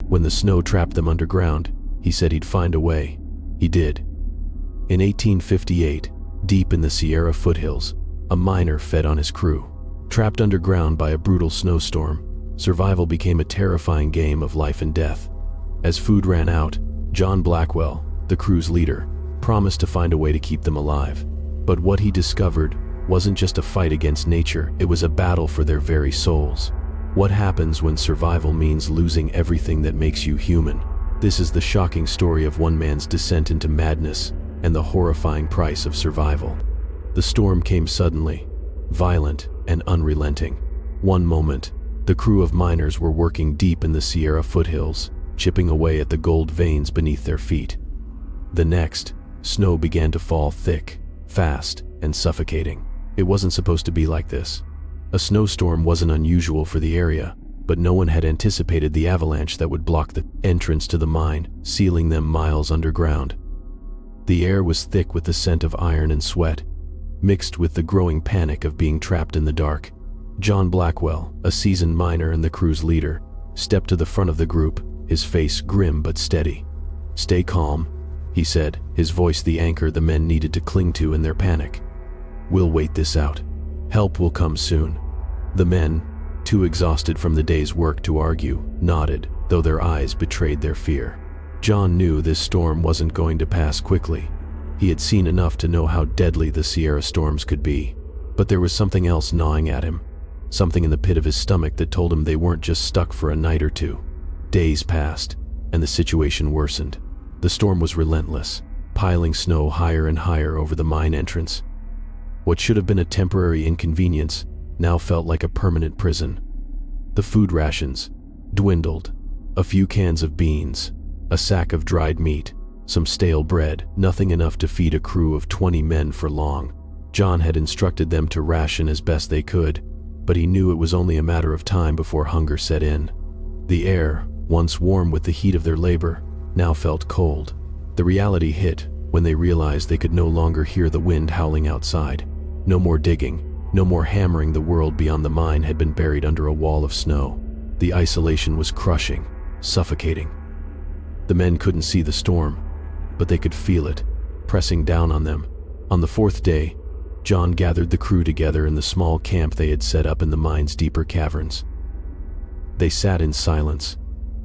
When the snow trapped them underground, he said he'd find a way. He did. In 1858, deep in the Sierra Foothills, a miner fed on his crew. Trapped underground by a brutal snowstorm, survival became a terrifying game of life and death. As food ran out, John Blackwell, the crew's leader, promised to find a way to keep them alive. But what he discovered wasn't just a fight against nature, it was a battle for their very souls. What happens when survival means losing everything that makes you human? This is the shocking story of one man's descent into madness and the horrifying price of survival. The storm came suddenly, violent and unrelenting. One moment, the crew of miners were working deep in the Sierra Foothills, chipping away at the gold veins beneath their feet. The next, snow began to fall thick, fast, and suffocating. It wasn't supposed to be like this. A snowstorm wasn't unusual for the area, but no one had anticipated the avalanche that would block the entrance to the mine, sealing them miles underground. The air was thick with the scent of iron and sweat, mixed with the growing panic of being trapped in the dark. John Blackwell, a seasoned miner and the crew's leader, stepped to the front of the group, his face grim but steady. "Stay calm," he said, his voice the anchor the men needed to cling to in their panic. "We'll wait this out. Help will come soon." The men, too exhausted from the day's work to argue, nodded, though their eyes betrayed their fear. John knew this storm wasn't going to pass quickly. He had seen enough to know how deadly the Sierra storms could be. But there was something else gnawing at him, something in the pit of his stomach that told him they weren't just stuck for a night or two. Days passed, and the situation worsened. The storm was relentless, piling snow higher and higher over the mine entrance. What should have been a temporary inconvenience now felt like a permanent prison. The food rations dwindled. A few cans of beans, a sack of dried meat, some stale bread, nothing enough to feed a crew of 20 men for long. John had instructed them to ration as best they could, but he knew it was only a matter of time before hunger set in. The air, once warm with the heat of their labor, now felt cold. The reality hit when they realized they could no longer hear the wind howling outside. No more digging, no more hammering. The world beyond the mine had been buried under a wall of snow. The isolation was crushing, suffocating. The men couldn't see the storm, but they could feel it, pressing down on them. On the fourth day, John gathered the crew together in the small camp they had set up in the mine's deeper caverns. They sat in silence,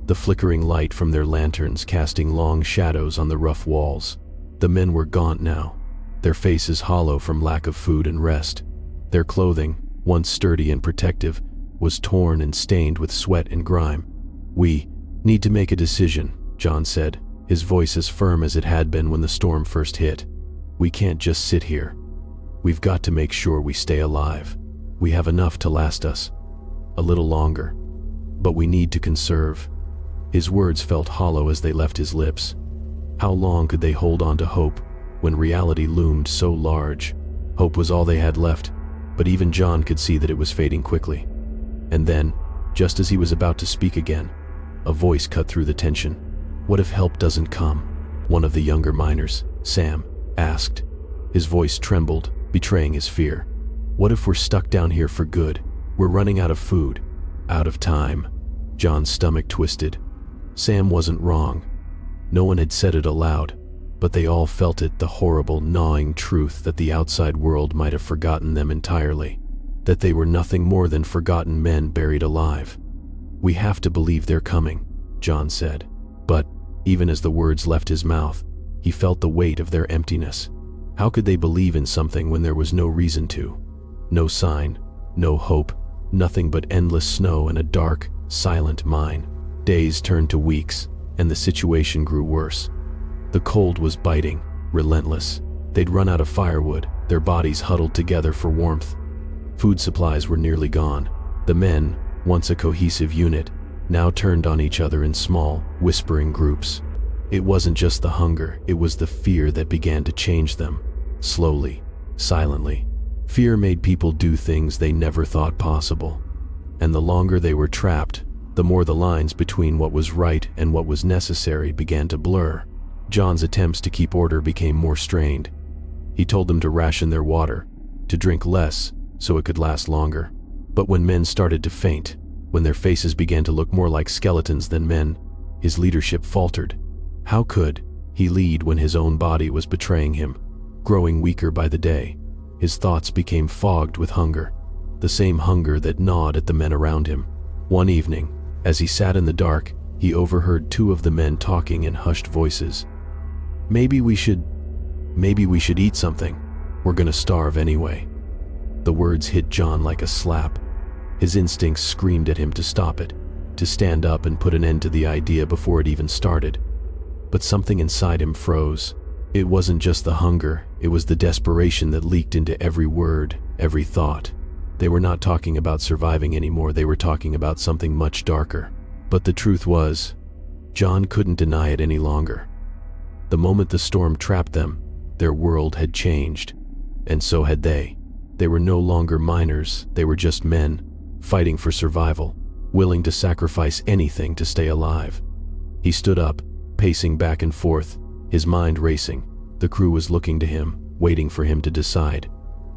the flickering light from their lanterns casting long shadows on the rough walls. The men were gaunt now, their faces hollow from lack of food and rest. Their clothing, once sturdy and protective, was torn and stained with sweat and grime. "We need to make a decision," John said, his voice as firm as it had been when the storm first hit. "We can't just sit here. We've got to make sure we stay alive. We have enough to last us a little longer, but we need to conserve." His words felt hollow as they left his lips. How long could they hold on to hope when reality loomed so large? Hope was all they had left, but even John could see that it was fading quickly. And then, just as he was about to speak again, a voice cut through the tension. "What if help doesn't come?" one of the younger miners, Sam, asked. His voice trembled, betraying his fear. "What if we're stuck down here for good? We're running out of food, out of time." John's stomach twisted. Sam wasn't wrong. No one had said it aloud, but they all felt it, the horrible, gnawing truth that the outside world might have forgotten them entirely, that they were nothing more than forgotten men buried alive. "We have to believe they're coming," John said. But, even as the words left his mouth, he felt the weight of their emptiness. How could they believe in something when there was no reason to? No sign, no hope, nothing but endless snow and a dark, silent mine. Days turned to weeks, and the situation grew worse. The cold was biting, relentless. They'd run out of firewood, their bodies huddled together for warmth. Food supplies were nearly gone. The men, once a cohesive unit, now turned on each other in small, whispering groups. It wasn't just the hunger, it was the fear that began to change them. Slowly, silently. Fear made people do things they never thought possible. And the longer they were trapped, the more the lines between what was right and what was necessary began to blur. John's attempts to keep order became more strained. He told them to ration their water, to drink less so it could last longer. But when men started to faint, when their faces began to look more like skeletons than men, His leadership faltered. How could he lead when his own body was betraying him? Growing weaker by the day, his thoughts became fogged with hunger, the same hunger that gnawed at the men around him. One evening, as he sat in the dark, he overheard two of the men talking in hushed voices. Maybe we should eat something. We're gonna starve anyway." The words hit John like a slap. His instincts screamed at him to stop it, to stand up and put an end to the idea before it even started. But something inside him froze. It wasn't just the hunger, it was the desperation that leaked into every word, every thought. They were not talking about surviving anymore, they were talking about something much darker. But the truth was, John couldn't deny it any longer. The moment the storm trapped them, their world had changed. And so had they. They were no longer miners, they were just men, fighting for survival, willing to sacrifice anything to stay alive. He stood up, pacing back and forth, his mind racing. The crew was looking to him, waiting for him to decide.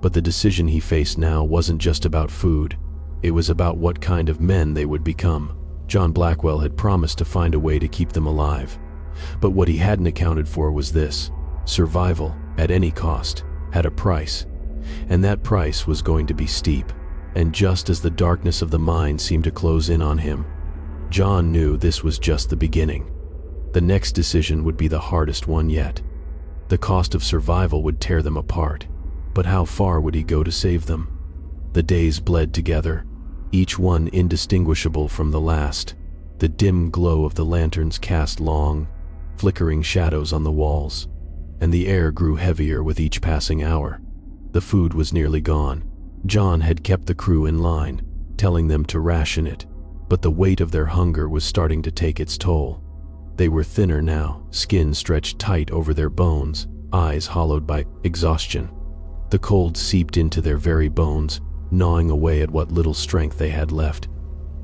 But the decision he faced now wasn't just about food. It was about what kind of men they would become. John Blackwell had promised to find a way to keep them alive. But what he hadn't accounted for was this: survival, at any cost, had a price. And that price was going to be steep. And just as the darkness of the mine seemed to close in on him, John knew this was just the beginning. The next decision would be the hardest one yet. The cost of survival would tear them apart. But how far would he go to save them? The days bled together, each one indistinguishable from the last. The dim glow of the lanterns cast long, flickering shadows on the walls, and the air grew heavier with each passing hour. The food was nearly gone. John had kept the crew in line, telling them to ration it, but the weight of their hunger was starting to take its toll. They were thinner now, skin stretched tight over their bones, eyes hollowed by exhaustion. The cold seeped into their very bones, gnawing away at what little strength they had left.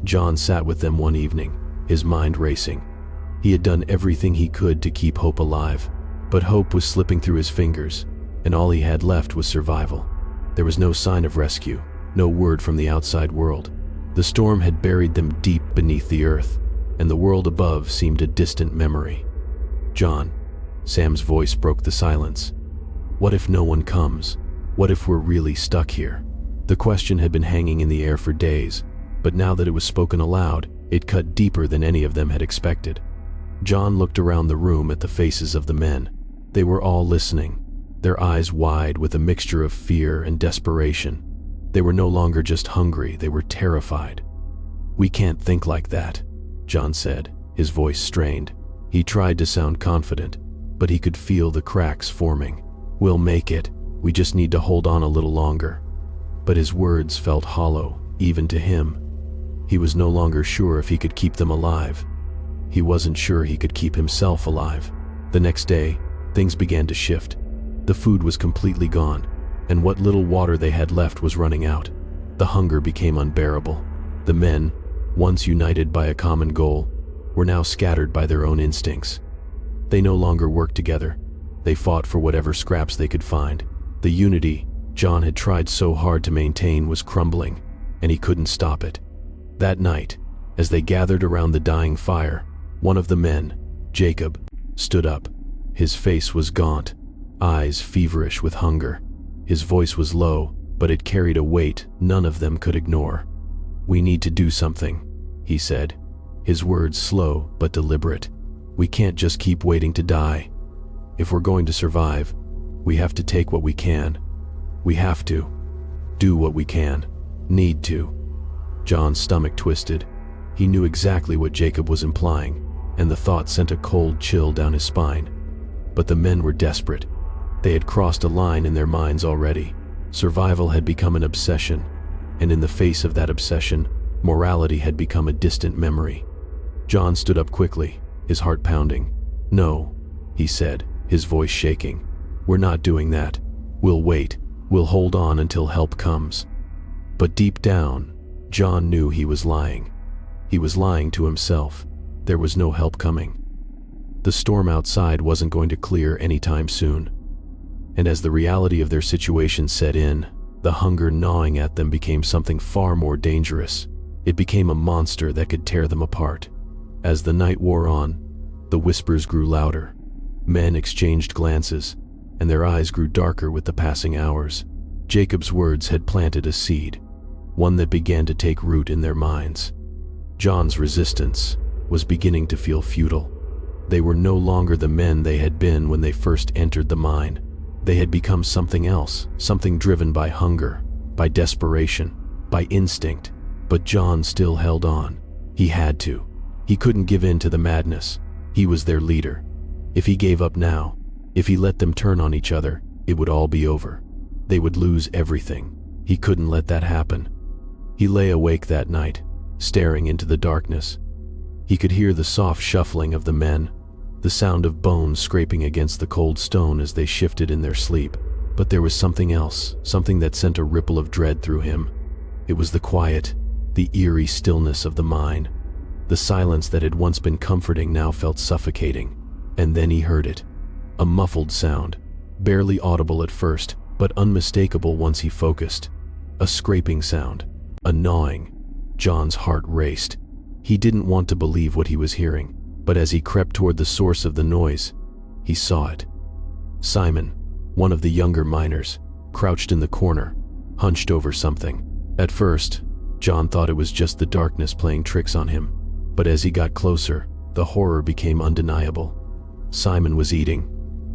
John sat with them one evening, his mind racing. He had done everything he could to keep hope alive, but hope was slipping through his fingers, and all he had left was survival. There was no sign of rescue, no word from the outside world. The storm had buried them deep beneath the earth, and the world above seemed a distant memory. "John," Sam's voice broke the silence. "What if no one comes? What if we're really stuck here?" The question had been hanging in the air for days, but now that it was spoken aloud, it cut deeper than any of them had expected. John looked around the room at the faces of the men. They were all listening, their eyes wide with a mixture of fear and desperation. They were no longer just hungry, they were terrified. "We can't think like that," John said, his voice strained. He tried to sound confident, but he could feel the cracks forming. "We'll make it. We just need to hold on a little longer." But his words felt hollow, even to him. He was no longer sure if he could keep them alive. He wasn't sure he could keep himself alive. The next day, things began to shift. The food was completely gone, and what little water they had left was running out. The hunger became unbearable. The men, once united by a common goal, were now scattered by their own instincts. They no longer worked together. They fought for whatever scraps they could find. The unity John had tried so hard to maintain was crumbling, and he couldn't stop it. That night, as they gathered around the dying fire, one of the men, Jacob, stood up. His face was gaunt, eyes feverish with hunger. His voice was low, but it carried a weight none of them could ignore. "We need to do something," he said, his words slow but deliberate. "We can't just keep waiting to die. If we're going to survive, we have to take what we can. We have to do what we can. Need to." John's stomach twisted. He knew exactly what Jacob was implying, and the thought sent a cold chill down his spine. But the men were desperate. They had crossed a line in their minds already. Survival had become an obsession, and in the face of that obsession, morality had become a distant memory. John stood up quickly, his heart pounding. "No," he said, his voice shaking. "We're not doing that. We'll wait. We'll hold on until help comes." But deep down, John knew he was lying. He was lying to himself. There was no help coming. The storm outside wasn't going to clear anytime soon. And as the reality of their situation set in, the hunger gnawing at them became something far more dangerous. It became a monster that could tear them apart. As the night wore on, the whispers grew louder. Men exchanged glances, and their eyes grew darker with the passing hours. Jacob's words had planted a seed, one that began to take root in their minds. John's resistance was beginning to feel futile. They were no longer the men they had been when they first entered the mine. They had become something else, something driven by hunger, by desperation, by instinct. But John still held on. He had to. He couldn't give in to the madness. He was their leader. If he gave up now, if he let them turn on each other, it would all be over. They would lose everything. He couldn't let that happen. He lay awake that night, staring into the darkness. He could hear the soft shuffling of the men, the sound of bones scraping against the cold stone as they shifted in their sleep. But there was something else, something that sent a ripple of dread through him. It was the quiet, the eerie stillness of the mine. The silence that had once been comforting now felt suffocating. And then he heard it. A muffled sound, barely audible at first, but unmistakable once he focused. A scraping sound, a gnawing. John's heart raced. He didn't want to believe what he was hearing, but as he crept toward the source of the noise, he saw it. Simon, one of the younger miners, crouched in the corner, hunched over something. At first, John thought it was just the darkness playing tricks on him, but as he got closer, the horror became undeniable. Simon was eating.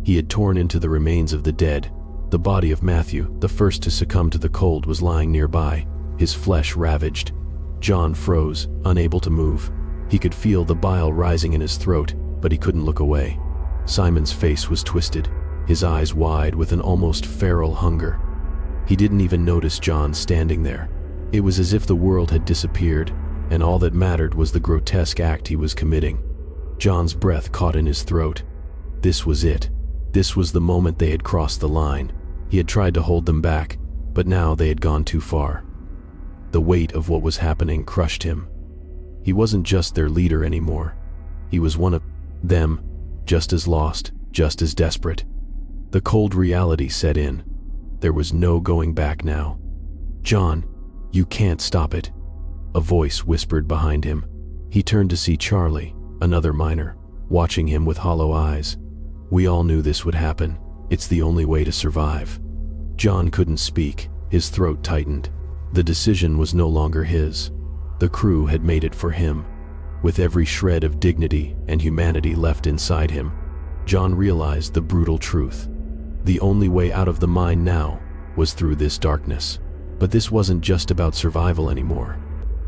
He had torn into the remains of the dead. The body of Matthew, the first to succumb to the cold, was lying nearby, his flesh ravaged. John froze, unable to move. He could feel the bile rising in his throat, but he couldn't look away. Simon's face was twisted, his eyes wide with an almost feral hunger. He didn't even notice John standing there. It was as if the world had disappeared, and all that mattered was the grotesque act he was committing. John's breath caught in his throat. This was it. This was the moment they had crossed the line. He had tried to hold them back, but now they had gone too far. The weight of what was happening crushed him. He wasn't just their leader anymore. He was one of them, just as lost, just as desperate. The cold reality set in. There was no going back now. "John, you can't stop it," a voice whispered behind him. He turned to see Charlie, another miner, watching him with hollow eyes. "We all knew this would happen. It's the only way to survive." John couldn't speak, his throat tightened. The decision was no longer his. The crew had made it for him. With every shred of dignity and humanity left inside him, John realized the brutal truth. The only way out of the mine now was through this darkness. But this wasn't just about survival anymore.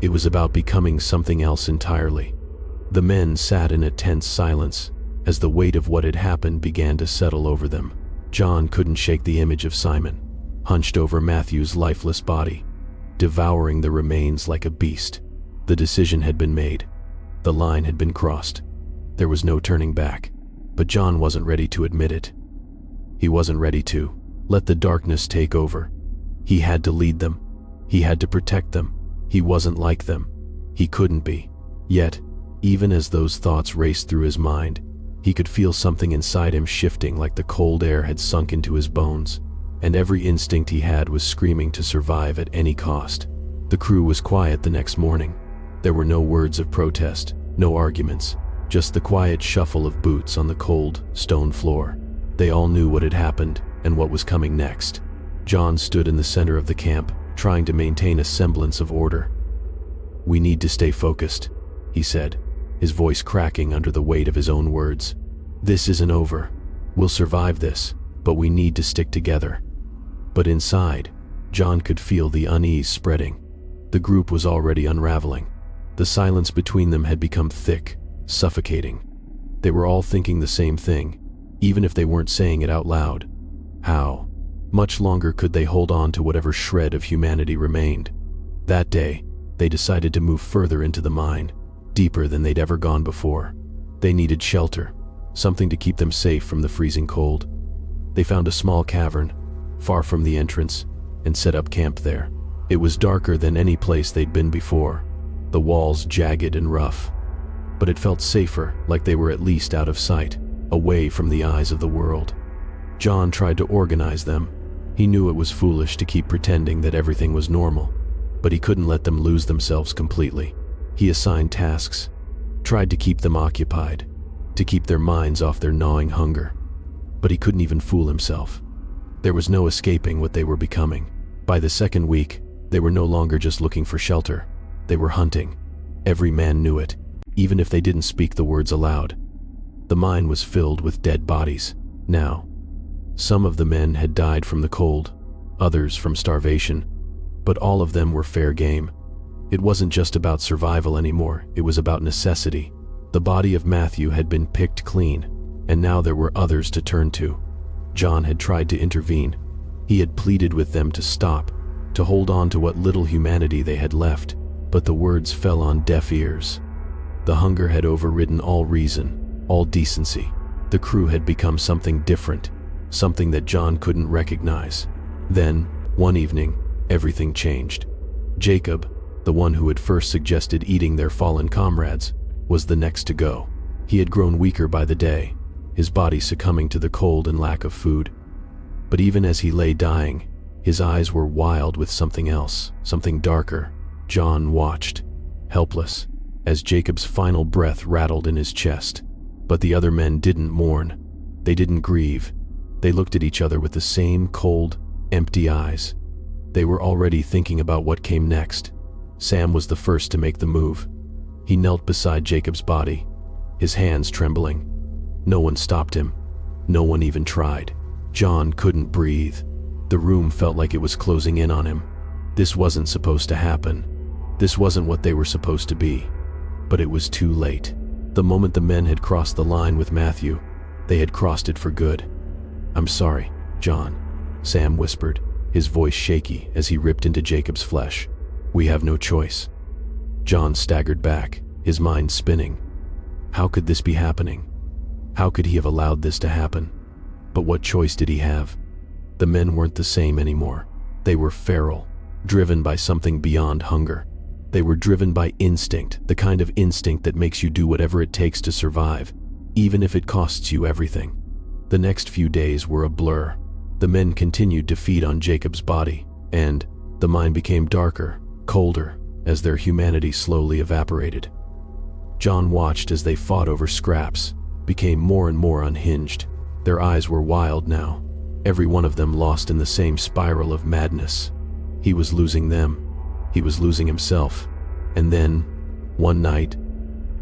It was about becoming something else entirely. The men sat in a tense silence as the weight of what had happened began to settle over them. John couldn't shake the image of Simon, hunched over Matthew's lifeless body, devouring the remains like a beast. The decision had been made. The line had been crossed. There was no turning back. But John wasn't ready to admit it. He wasn't ready to let the darkness take over. He had to lead them. He had to protect them. He wasn't like them. He couldn't be. Yet, even as those thoughts raced through his mind, he could feel something inside him shifting, like the cold air had sunk into his bones, and every instinct he had was screaming to survive at any cost. The crew was quiet the next morning. There were no words of protest, no arguments, just the quiet shuffle of boots on the cold, stone floor. They all knew what had happened and what was coming next. John stood in the center of the camp, trying to maintain a semblance of order. "We need to stay focused," he said, his voice cracking under the weight of his own words. "This isn't over. We'll survive this, but we need to stick together." But inside, John could feel the unease spreading. The group was already unraveling. The silence between them had become thick, suffocating. They were all thinking the same thing, even if they weren't saying it out loud. How much longer could they hold on to whatever shred of humanity remained? That day, they decided to move further into the mine, deeper than they'd ever gone before. They needed shelter, something to keep them safe from the freezing cold. They found a small cavern, far from the entrance, and set up camp there. It was darker than any place they'd been before, the walls jagged and rough. But it felt safer, like they were at least out of sight, away from the eyes of the world. John tried to organize them. He knew it was foolish to keep pretending that everything was normal, but he couldn't let them lose themselves completely. He assigned tasks. tried to keep them occupied, to keep their minds off their gnawing hunger. But he couldn't even fool himself. There was no escaping what they were becoming. By the second week, they were no longer just looking for shelter. They were hunting. Every man knew it, even if they didn't speak the words aloud. The mine was filled with dead bodies. Now, some of the men had died from the cold, others from starvation, but all of them were fair game. It wasn't just about survival anymore, it was about necessity. The body of Matthew had been picked clean, and now there were others to turn to. John had tried to intervene. He had pleaded with them to stop, to hold on to what little humanity they had left, but the words fell on deaf ears. The hunger had overridden all reason, all decency. The crew had become something different, something that John couldn't recognize. Then, one evening, everything changed. Jacob, the one who had first suggested eating their fallen comrades, was the next to go. He had grown weaker by the day, his body succumbing to the cold and lack of food. But even as he lay dying, his eyes were wild with something else, something darker. John watched, helpless, as Jacob's final breath rattled in his chest. But the other men didn't mourn. They didn't grieve. They looked at each other with the same cold, empty eyes. They were already thinking about what came next. Sam was the first to make the move. He knelt beside Jacob's body, his hands trembling. No one stopped him. No one even tried. John couldn't breathe. The room felt like it was closing in on him. This wasn't supposed to happen. This wasn't what they were supposed to be. But it was too late. The moment the men had crossed the line with Matthew, they had crossed it for good. "I'm sorry, John," Sam whispered, his voice shaky as he ripped into Jacob's flesh. "We have no choice." John staggered back, his mind spinning. How could this be happening? How could he have allowed this to happen? But what choice did he have? The men weren't the same anymore. They were feral, driven by something beyond hunger. They were driven by instinct, the kind of instinct that makes you do whatever it takes to survive, even if it costs you everything. The next few days were a blur. The men continued to feed on Jacob's body, and the mine became darker, colder, as their humanity slowly evaporated. John watched as they fought over scraps, became more and more unhinged. Their eyes were wild now, every one of them lost in the same spiral of madness. He was losing them. He was losing himself. And then, one night,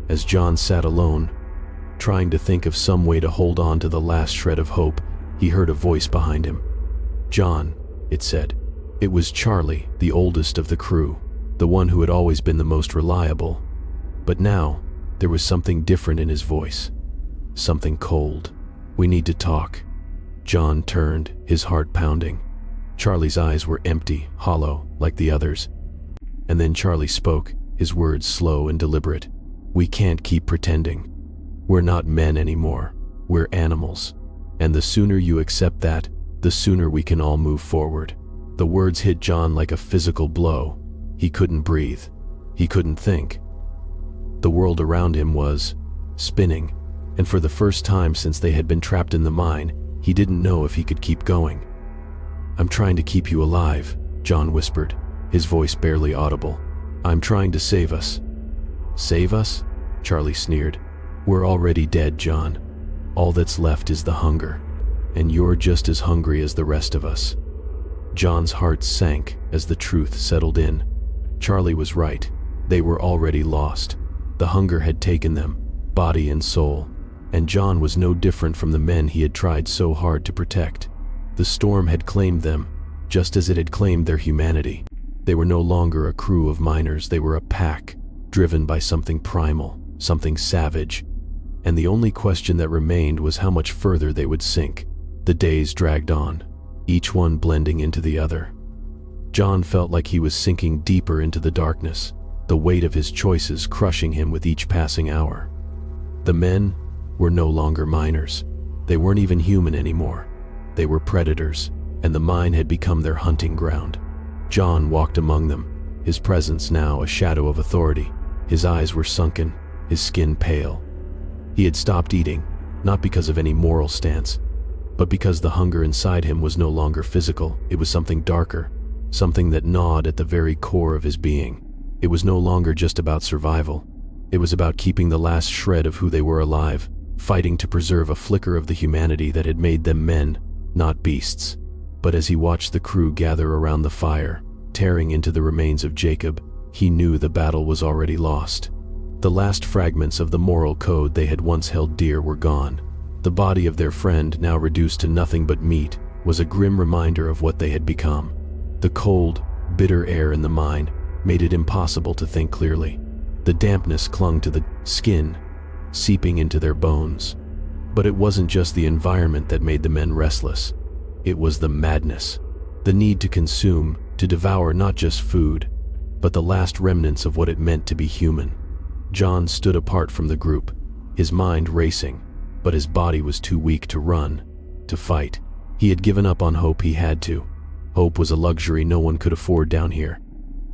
as John sat alone, trying to think of some way to hold on to the last shred of hope, he heard a voice behind him. "John," it said. It was Charlie, the oldest of the crew, the one who had always been the most reliable. But now, there was something different in his voice. Something cold. "We need to talk." John turned, his heart pounding. Charlie's eyes were empty, hollow, like the others. And then Charlie spoke, his words slow and deliberate. "We can't keep pretending. We're not men anymore. We're animals. And the sooner you accept that, the sooner we can all move forward." The words hit John like a physical blow. He couldn't breathe. He couldn't think. The world around him was spinning, and for the first time since they had been trapped in the mine, he didn't know if he could keep going. "I'm trying to keep you alive," John whispered, his voice barely audible. "I'm trying to save us." "Save us?" Charlie sneered. "We're already dead, John. All that's left is the hunger, and you're just as hungry as the rest of us." John's heart sank as the truth settled in. Charlie was right. They were already lost. The hunger had taken them, body and soul, and John was no different from the men he had tried so hard to protect. The storm had claimed them, just as it had claimed their humanity. They were no longer a crew of miners, they were a pack, driven by something primal, something savage. And the only question that remained was how much further they would sink. The days dragged on, each one blending into the other. John felt like he was sinking deeper into the darkness, the weight of his choices crushing him with each passing hour. The men were no longer miners. They weren't even human anymore. They were predators, and the mine had become their hunting ground. John walked among them, his presence now a shadow of authority. His eyes were sunken, his skin pale. He had stopped eating, not because of any moral stance, but because the hunger inside him was no longer physical. It was something darker, something that gnawed at the very core of his being. It was no longer just about survival. It was about keeping the last shred of who they were alive, fighting to preserve a flicker of the humanity that had made them men, not beasts. But as he watched the crew gather around the fire, tearing into the remains of Jacob, he knew the battle was already lost. The last fragments of the moral code they had once held dear were gone. The body of their friend, now reduced to nothing but meat, was a grim reminder of what they had become. The cold, bitter air in the mine made it impossible to think clearly. The dampness clung to the skin, seeping into their bones. But it wasn't just the environment that made the men restless. It was the madness, the need to consume, to devour not just food, but the last remnants of what it meant to be human. John stood apart from the group, his mind racing, but his body was too weak to run, to fight. He had given up on hope. He had to. Hope was a luxury no one could afford down here.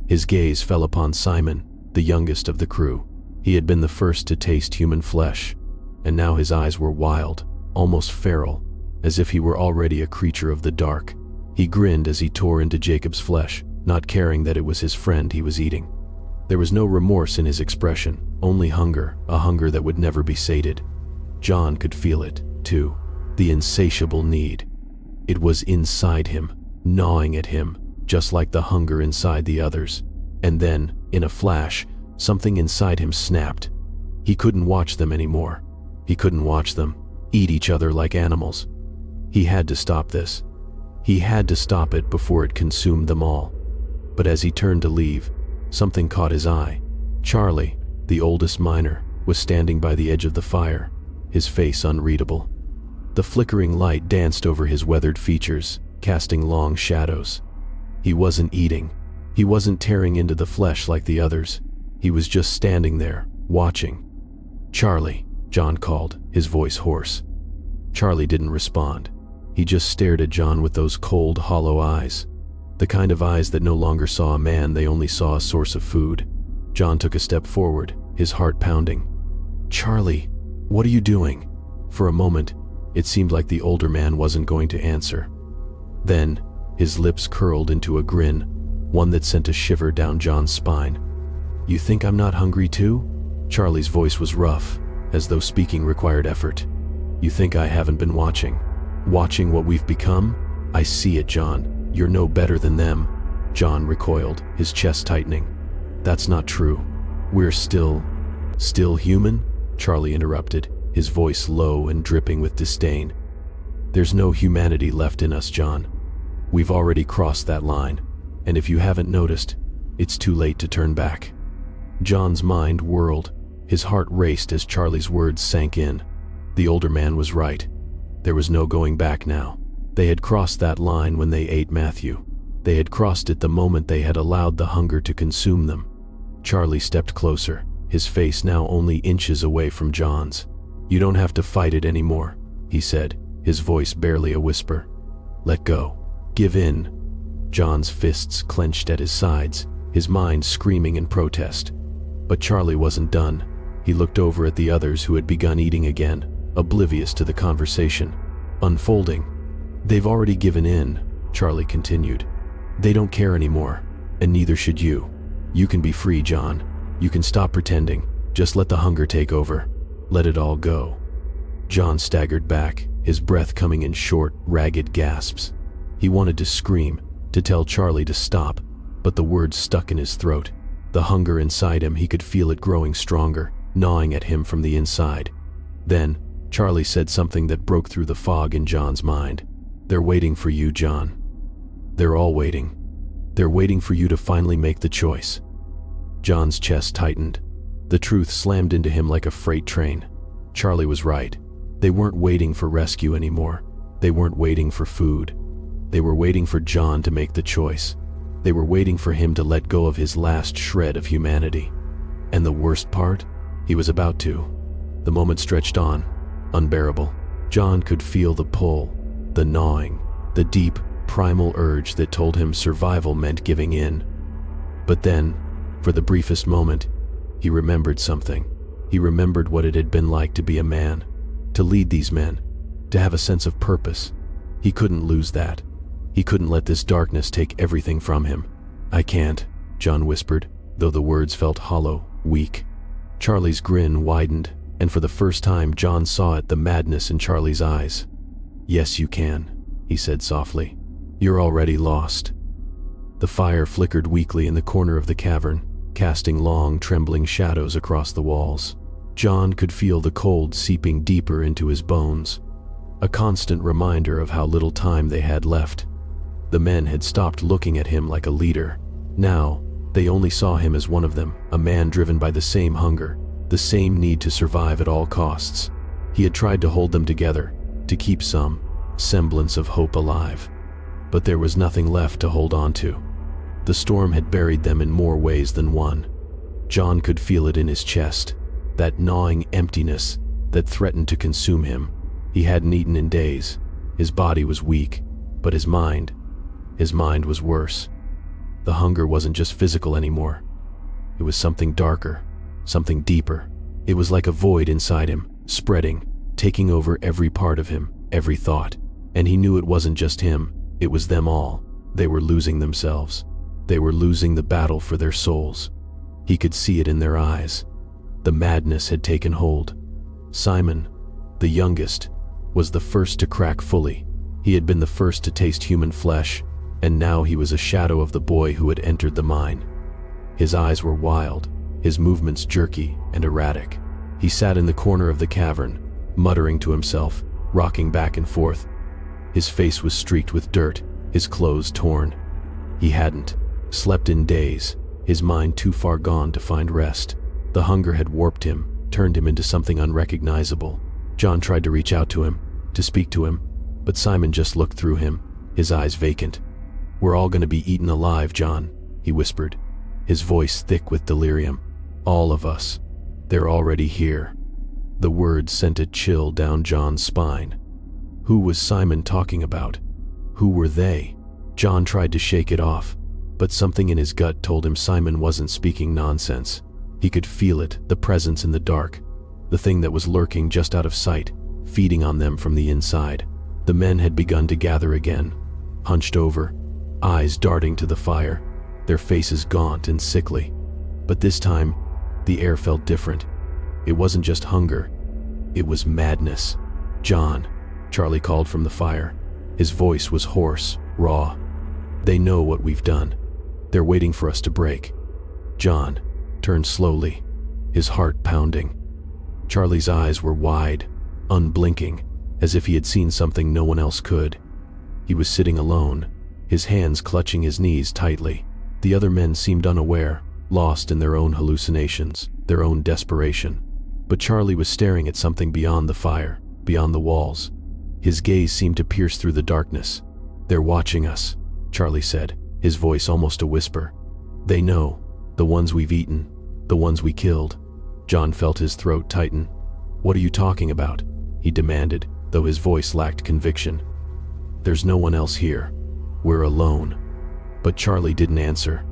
His gaze fell upon Simon, the youngest of the crew. He had been the first to taste human flesh, and now his eyes were wild, almost feral, as if he were already a creature of the dark. He grinned as he tore into Jacob's flesh, not caring that it was his friend he was eating. There was no remorse in his expression, only hunger, a hunger that would never be sated. John could feel it, too, the insatiable need. It was inside him, gnawing at him, just like the hunger inside the others. And then, in a flash, something inside him snapped. He couldn't watch them anymore. He couldn't watch them eat each other like animals. He had to stop this. He had to stop it before it consumed them all. But as he turned to leave, something caught his eye. Charlie, the oldest miner, was standing by the edge of the fire, his face unreadable. The flickering light danced over his weathered features, casting long shadows. He wasn't eating. He wasn't tearing into the flesh like the others. He was just standing there, watching. "Charlie," John called, his voice hoarse. Charlie didn't respond. He just stared at John with those cold, hollow eyes. The kind of eyes that no longer saw a man, they only saw a source of food. John took a step forward, his heart pounding. "Charlie, what are you doing?" For a moment, it seemed like the older man wasn't going to answer. Then, his lips curled into a grin, one that sent a shiver down John's spine. "You think I'm not hungry too?" Charlie's voice was rough, as though speaking required effort. "You think I haven't been watching? Watching what we've become? I see it, John. You're no better than them." John recoiled, his chest tightening. "That's not true. We're still human?" Charlie interrupted, his voice low and dripping with disdain. "There's no humanity left in us, John. We've already crossed that line, and if you haven't noticed, it's too late to turn back." John's mind whirled. His heart raced as Charlie's words sank in. The older man was right. There was no going back now. They had crossed that line when they ate Matthew. They had crossed it the moment they had allowed the hunger to consume them. Charlie stepped closer, his face now only inches away from John's. "You don't have to fight it anymore," he said, his voice barely a whisper. "Let go. Give in." John's fists clenched at his sides, his mind screaming in protest. But Charlie wasn't done. He looked over at the others who had begun eating again, oblivious to the conversation unfolding. "They've already given in," Charlie continued. "They don't care anymore, and neither should you. You can be free, John. You can stop pretending. Just let the hunger take over. Let it all go." John staggered back, his breath coming in short, ragged gasps. He wanted to scream, to tell Charlie to stop, but the words stuck in his throat. The hunger inside him, he could feel it growing stronger, gnawing at him from the inside. Then, Charlie said something that broke through the fog in John's mind. "They're waiting for you, John. They're all waiting. They're waiting for you to finally make the choice." John's chest tightened. The truth slammed into him like a freight train. Charlie was right. They weren't waiting for rescue anymore. They weren't waiting for food. They were waiting for John to make the choice. They were waiting for him to let go of his last shred of humanity. And the worst part? He was about to. The moment stretched on, unbearable. John could feel the pull, the gnawing, the deep, primal urge that told him survival meant giving in. But then, for the briefest moment, he remembered something. He remembered what it had been like to be a man, to lead these men, to have a sense of purpose. He couldn't lose that. He couldn't let this darkness take everything from him. "I can't," John whispered, though the words felt hollow, weak. Charlie's grin widened, and for the first time John saw it, the madness in Charlie's eyes. "Yes, you can," he said softly. "You're already lost." The fire flickered weakly in the corner of the cavern, casting long, trembling shadows across the walls. John could feel the cold seeping deeper into his bones, a constant reminder of how little time they had left. The men had stopped looking at him like a leader. Now, they only saw him as one of them, a man driven by the same hunger, the same need to survive at all costs. He had tried to hold them together, to keep some semblance of hope alive. But there was nothing left to hold on to. The storm had buried them in more ways than one. John could feel it in his chest, that gnawing emptiness that threatened to consume him. He hadn't eaten in days. His body was weak, but his mind was worse. The hunger wasn't just physical anymore. It was something darker, something deeper. It was like a void inside him, spreading, taking over every part of him, every thought. And he knew it wasn't just him, it was them all. They were losing themselves. They were losing the battle for their souls. He could see it in their eyes. The madness had taken hold. Simon, the youngest, was the first to crack fully. He had been the first to taste human flesh, and now he was a shadow of the boy who had entered the mine. His eyes were wild, his movements jerky and erratic. He sat in the corner of the cavern, muttering to himself, rocking back and forth. His face was streaked with dirt, his clothes torn. He hadn't slept in days, his mind too far gone to find rest. The hunger had warped him, turned him into something unrecognizable. John tried to reach out to him, to speak to him, but Simon just looked through him, his eyes vacant. "We're all gonna be eaten alive, John," he whispered, his voice thick with delirium. "All of us. They're already here." The words sent a chill down John's spine. Who was Simon talking about? Who were they? John tried to shake it off, but something in his gut told him Simon wasn't speaking nonsense. He could feel it, the presence in the dark, the thing that was lurking just out of sight, feeding on them from the inside. The men had begun to gather again, hunched over, eyes darting to the fire, their faces gaunt and sickly. But this time, the air felt different. It wasn't just hunger, it was madness. "John," Charlie called from the fire. His voice was hoarse, raw. "They know what we've done. They're waiting for us to break." John turned slowly, his heart pounding. Charlie's eyes were wide, unblinking, as if he had seen something no one else could. He was sitting alone, his hands clutching his knees tightly. The other men seemed unaware, lost in their own hallucinations, their own desperation. But Charlie was staring at something beyond the fire, beyond the walls. His gaze seemed to pierce through the darkness. "They're watching us," Charlie said, his voice almost a whisper. "They know, the ones we've eaten, the ones we killed." John felt his throat tighten. "What are you talking about?" he demanded, though his voice lacked conviction. "There's no one else here. We're alone." But Charlie didn't answer.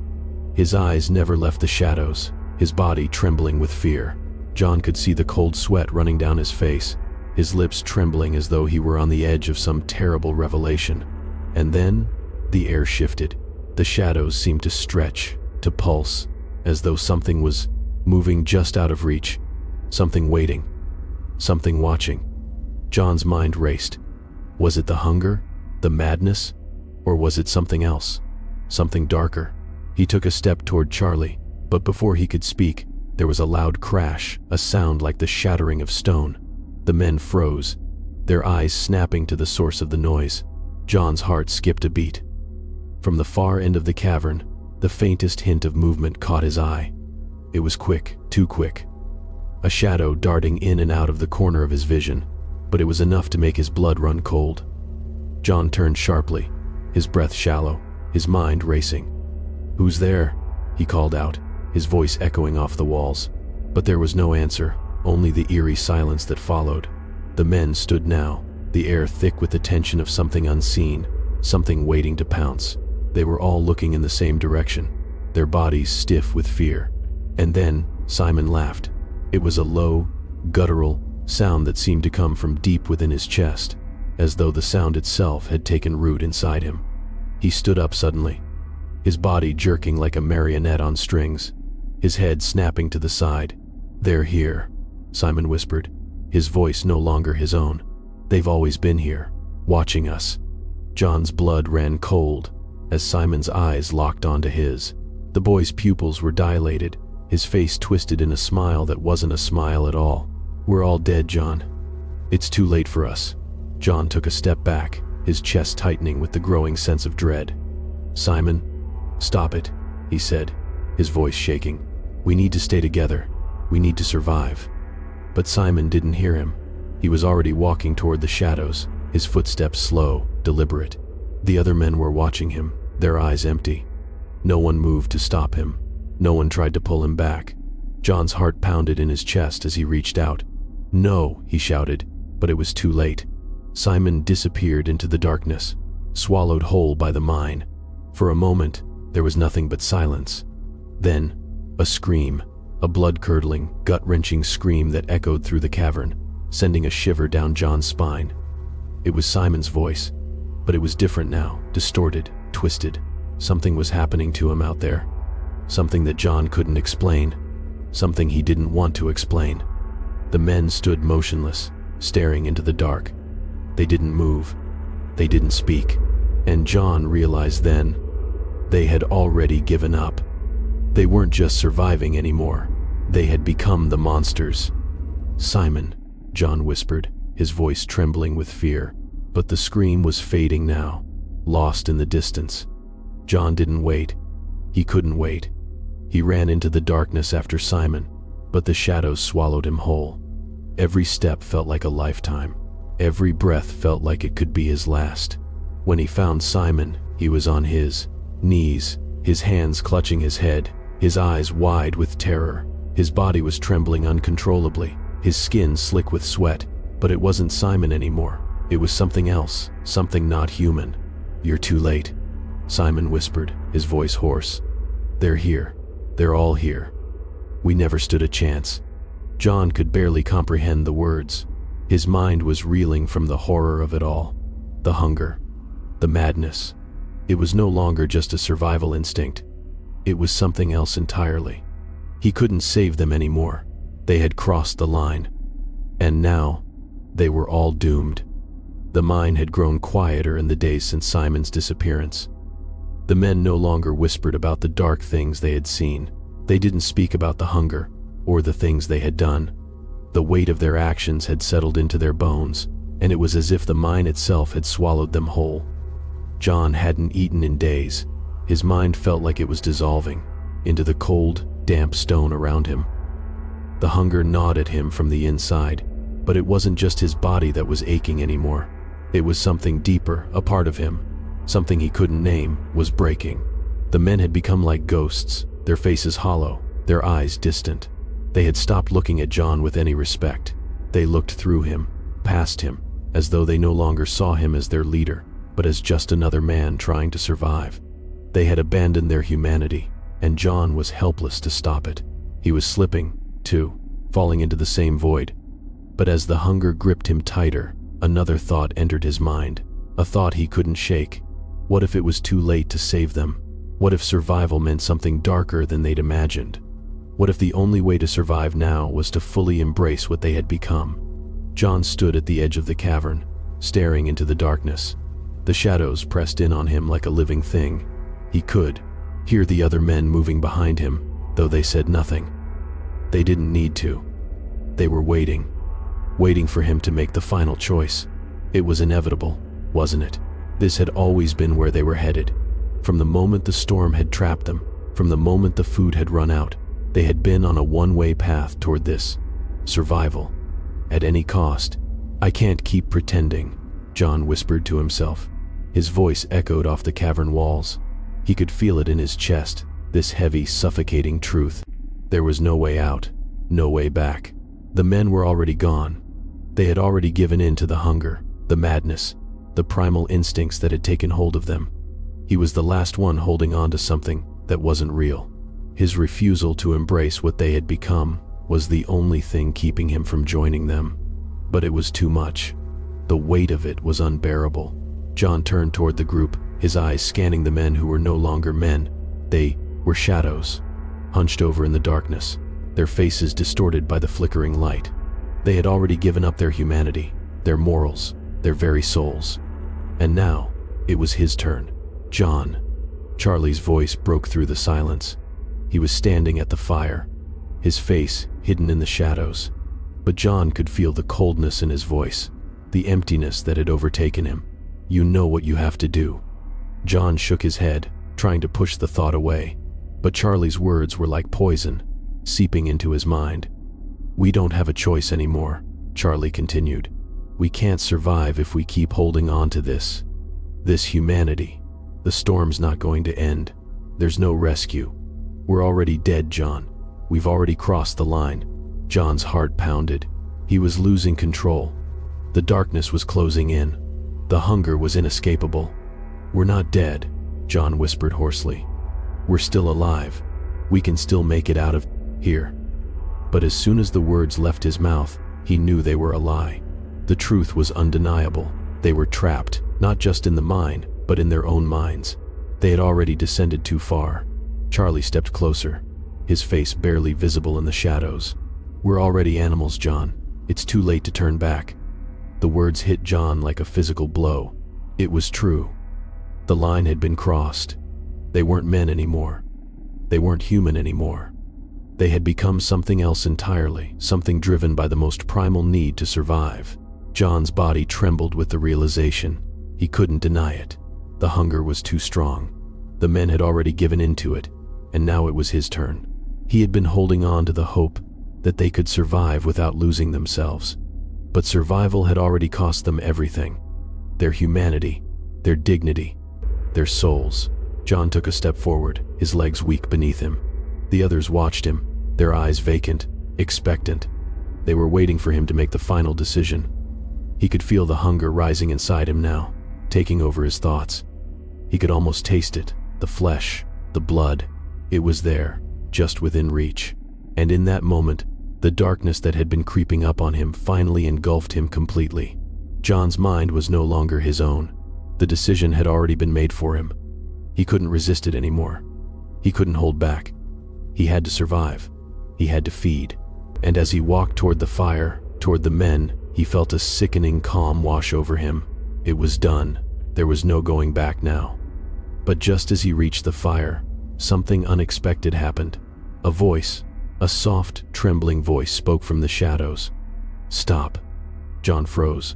His eyes never left the shadows, his body trembling with fear. John could see the cold sweat running down his face, his lips trembling as though he were on the edge of some terrible revelation. And then, the air shifted. The shadows seemed to stretch, to pulse, as though something was moving just out of reach, something waiting, something watching. John's mind raced. Was it the hunger, the madness, or was it something else, something darker? He took a step toward Charlie, but before he could speak, there was a loud crash, a sound like the shattering of stone. The men froze, their eyes snapping to the source of the noise. John's heart skipped a beat. From the far end of the cavern, the faintest hint of movement caught his eye. It was quick, too quick. A shadow darting in and out of the corner of his vision, but it was enough to make his blood run cold. John turned sharply, his breath shallow, his mind racing. "Who's there?" he called out, his voice echoing off the walls. But there was no answer, only the eerie silence that followed. The men stood now, the air thick with the tension of something unseen, something waiting to pounce. They were all looking in the same direction, their bodies stiff with fear. And then Simon laughed. It was a low, guttural sound that seemed to come from deep within his chest, as though the sound itself had taken root inside him. He stood up suddenly, his body jerking like a marionette on strings, his head snapping to the side, "They're here," Simon whispered, his voice no longer his own. "They've always been here, watching us." John's blood ran cold as Simon's eyes locked onto his. The boy's pupils were dilated, his face twisted in a smile that wasn't a smile at all. "We're all dead, John. It's too late for us." John took a step back, his chest tightening with the growing sense of dread. "Simon, stop it," he said, his voice shaking. "We need to stay together. We need to survive." But Simon didn't hear him. He was already walking toward the shadows, his footsteps slow, deliberate. The other men were watching him, their eyes empty. No one moved to stop him. No one tried to pull him back. John's heart pounded in his chest as he reached out. "No," he shouted, but it was too late. Simon disappeared into the darkness, swallowed whole by the mine. For a moment, there was nothing but silence. Then, a scream, a blood-curdling, gut-wrenching scream that echoed through the cavern, sending a shiver down John's spine. It was Simon's voice, but it was different now, distorted, twisted. Something was happening to him out there. Something that John couldn't explain. Something he didn't want to explain. The men stood motionless, staring into the dark. They didn't move. They didn't speak. And John realized then, they had already given up. They weren't just surviving anymore. They had become the monsters. "Simon," John whispered, his voice trembling with fear. But the scream was fading now, lost in the distance. John didn't wait. He couldn't wait. He ran into the darkness after Simon, but the shadows swallowed him whole. Every step felt like a lifetime. Every breath felt like it could be his last. When he found Simon, he was on his knees, his hands clutching his head, his eyes wide with terror. His body was trembling uncontrollably, his skin slick with sweat. But it wasn't Simon anymore. It was something else, something not human. "You're too late," Simon whispered, his voice hoarse. "They're here. They're all here. We never stood a chance." John could barely comprehend the words. His mind was reeling from the horror of it all. The hunger, the madness. It was no longer just a survival instinct. It was something else entirely. He couldn't save them anymore. They had crossed the line. And now, they were all doomed. The mine had grown quieter in the days since Simon's disappearance. The men no longer whispered about the dark things they had seen. They didn't speak about the hunger or the things they had done. The weight of their actions had settled into their bones, and it was as if the mine itself had swallowed them whole. John hadn't eaten in days. His mind felt like it was dissolving into the cold, damp stone around him. The hunger gnawed at him from the inside, but it wasn't just his body that was aching anymore. It was something deeper, a part of him. Something he couldn't name was breaking. The men had become like ghosts, their faces hollow, their eyes distant. They had stopped looking at John with any respect. They looked through him, past him, as though they no longer saw him as their leader, but as just another man trying to survive. They had abandoned their humanity, and John was helpless to stop it. He was slipping, too, falling into the same void. But as the hunger gripped him tighter, another thought entered his mind, a thought he couldn't shake. What if it was too late to save them? What if survival meant something darker than they'd imagined? What if the only way to survive now was to fully embrace what they had become? John stood at the edge of the cavern, staring into the darkness. The shadows pressed in on him like a living thing. He could hear the other men moving behind him, though they said nothing. They didn't need to. They were waiting for him to make the final choice. It was inevitable, wasn't it? This had always been where they were headed. From the moment the storm had trapped them, from the moment the food had run out, they had been on a one-way path toward this. Survival. At any cost. "I can't keep pretending," John whispered to himself. His voice echoed off the cavern walls. He could feel it in his chest, this heavy, suffocating truth. There was no way out, no way back. The men were already gone. They had already given in to the hunger, the madness, the primal instincts that had taken hold of them. He was the last one holding on to something that wasn't real. His refusal to embrace what they had become was the only thing keeping him from joining them. But it was too much. The weight of it was unbearable. John turned toward the group, his eyes scanning the men who were no longer men. They were shadows, hunched over in the darkness, their faces distorted by the flickering light. They had already given up their humanity, their morals, their very souls. And now, it was his turn. John. Charlie's voice broke through the silence. He was standing at the fire, his face hidden in the shadows. But John could feel the coldness in his voice, the emptiness that had overtaken him. "You know what you have to do." John shook his head, trying to push the thought away. But Charlie's words were like poison, seeping into his mind. "We don't have a choice anymore," Charlie continued. "We can't survive if we keep holding on to this humanity. The storm's not going to end. There's no rescue. We're already dead, John. We've already crossed the line." John's heart pounded. He was losing control. The darkness was closing in. The hunger was inescapable. "We're not dead," John whispered hoarsely. "We're still alive. We can still make it out of here." But as soon as the words left his mouth, he knew they were a lie. The truth was undeniable. They were trapped, not just in the mine, but in their own minds. They had already descended too far. Charlie stepped closer, his face barely visible in the shadows. "We're already animals, John. It's too late to turn back." The words hit John like a physical blow. It was true. The line had been crossed. They weren't men anymore. They weren't human anymore. They had become something else entirely, something driven by the most primal need to survive. John's body trembled with the realization. He couldn't deny it. The hunger was too strong. The men had already given in to it, and now it was his turn. He had been holding on to the hope that they could survive without losing themselves. But survival had already cost them everything. Their humanity, their dignity, their souls. John took a step forward, his legs weak beneath him. The others watched him, their eyes vacant, expectant. They were waiting for him to make the final decision. He could feel the hunger rising inside him now, taking over his thoughts. He could almost taste it, the flesh, the blood. It was there, just within reach. And in that moment, the darkness that had been creeping up on him finally engulfed him completely. John's mind was no longer his own. The decision had already been made for him. He couldn't resist it anymore. He couldn't hold back. He had to survive. He had to feed. And as he walked toward the fire, toward the men, he felt a sickening calm wash over him. It was done. There was no going back now. But just as he reached the fire, something unexpected happened. A voice, a soft, trembling voice spoke from the shadows. "Stop." John froze.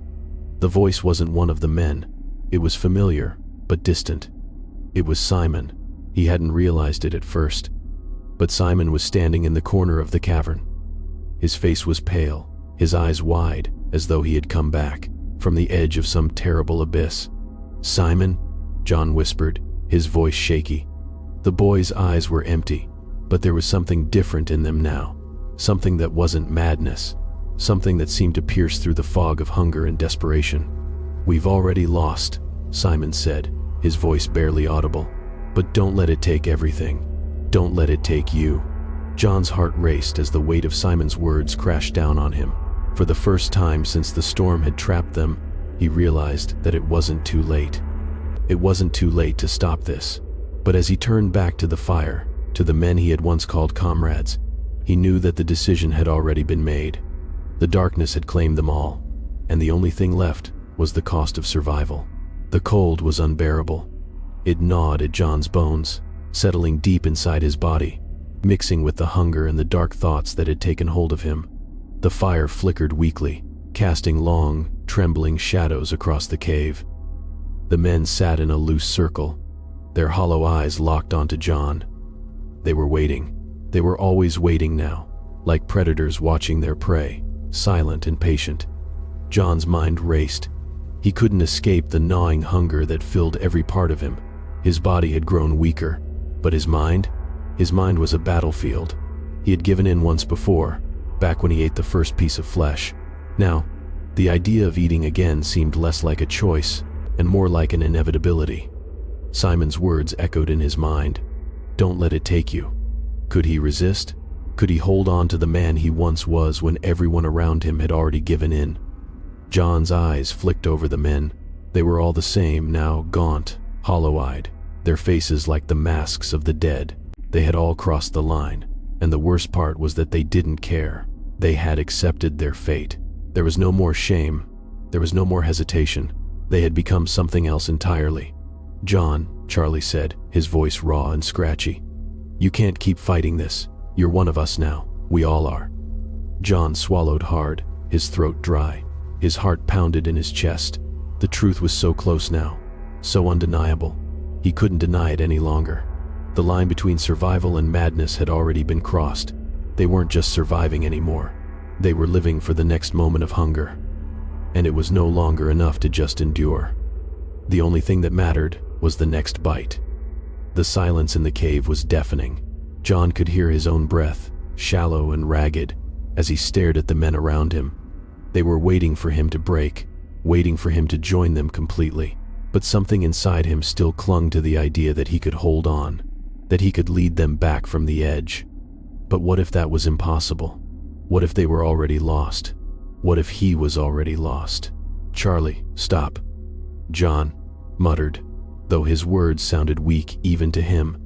The voice wasn't one of the men. It was familiar, but distant. It was Simon. He hadn't realized it at first. But Simon was standing in the corner of the cavern. His face was pale, his eyes wide, as though he had come back from the edge of some terrible abyss. "Simon?" John whispered, his voice shaky. The boy's eyes were empty, but there was something different in them now. Something that wasn't madness. Something that seemed to pierce through the fog of hunger and desperation. "We've already lost," Simon said, his voice barely audible. "But don't let it take everything. Don't let it take you." John's heart raced as the weight of Simon's words crashed down on him. For the first time since the storm had trapped them, he realized that it wasn't too late. It wasn't too late to stop this. But as he turned back to the fire, to the men he had once called comrades, he knew that the decision had already been made. The darkness had claimed them all, and the only thing left was the cost of survival. The cold was unbearable. It gnawed at John's bones, settling deep inside his body, mixing with the hunger and the dark thoughts that had taken hold of him. The fire flickered weakly, casting long, trembling shadows across the cave. The men sat in a loose circle, their hollow eyes locked onto John. They were waiting. They were always waiting now, like predators watching their prey, silent and patient. John's mind raced. He couldn't escape the gnawing hunger that filled every part of him. His body had grown weaker, but his mind was a battlefield. He had given in once before, back when he ate the first piece of flesh. Now, the idea of eating again seemed less like a choice and more like an inevitability. Simon's words echoed in his mind. Don't let it take you. Could he resist? Could he hold on to the man he once was when everyone around him had already given in? John's eyes flicked over the men. They were all the same now, gaunt, hollow-eyed, their faces like the masks of the dead. They had all crossed the line. And the worst part was that they didn't care. They had accepted their fate. There was no more shame. There was no more hesitation. They had become something else entirely. "John," Charlie said, his voice raw and scratchy. "You can't keep fighting this. You're one of us now. We all are." John swallowed hard, his throat dry. His heart pounded in his chest. The truth was so close now, so undeniable. He couldn't deny it any longer. The line between survival and madness had already been crossed. They weren't just surviving anymore. They were living for the next moment of hunger. And it was no longer enough to just endure. The only thing that mattered was the next bite. The silence in the cave was deafening. John could hear his own breath, shallow and ragged, as he stared at the men around him. They were waiting for him to break, waiting for him to join them completely. But something inside him still clung to the idea that he could hold on, that he could lead them back from the edge. But what if that was impossible? What if they were already lost? What if he was already lost? "Charlie, stop," John muttered, though his words sounded weak even to him.